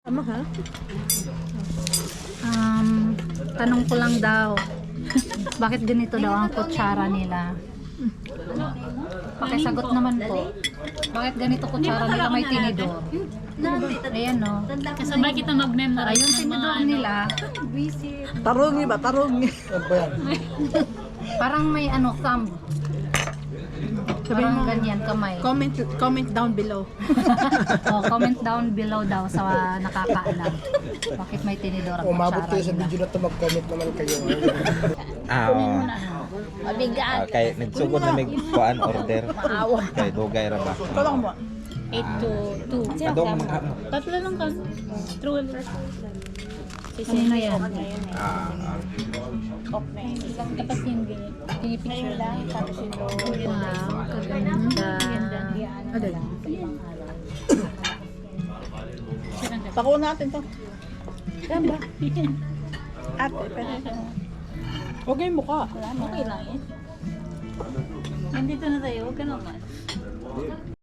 Tama ha? Tanong ko lang daw, bakit ganito daw ang kutsara nila? Pakisagot naman po. Bakit ganito kutsara nila may tinidor? Ayan no. Kasabay kita mag-memorize. Ayun tinidor nila. Tarungi ba? Tarungi. Parang may ano, thumb. Sabihin Parang mo, ganyan, kamay. comment down below. Oh, comment down below daw sa nakakaalam. Bakit may tinidor ang Umabot kutsara kayo sa nila? video na to, mag-comment naman kayo. Mabigat. Kay nagsugod na may kuan order. Kay dugay ra ba? Ito lang mo. 8 to 2. Adong mga Tatlo lang ka. True. Kanino yan? Tapos yung pinipicture lang. Tapos yung logo. Wow, kaganda. Ano yan? Pakuha natin to. Yan ba? Ate, pwede. Huwag yung mukha. Okay lang yan. Nandito na tayo. Huwag ka naman.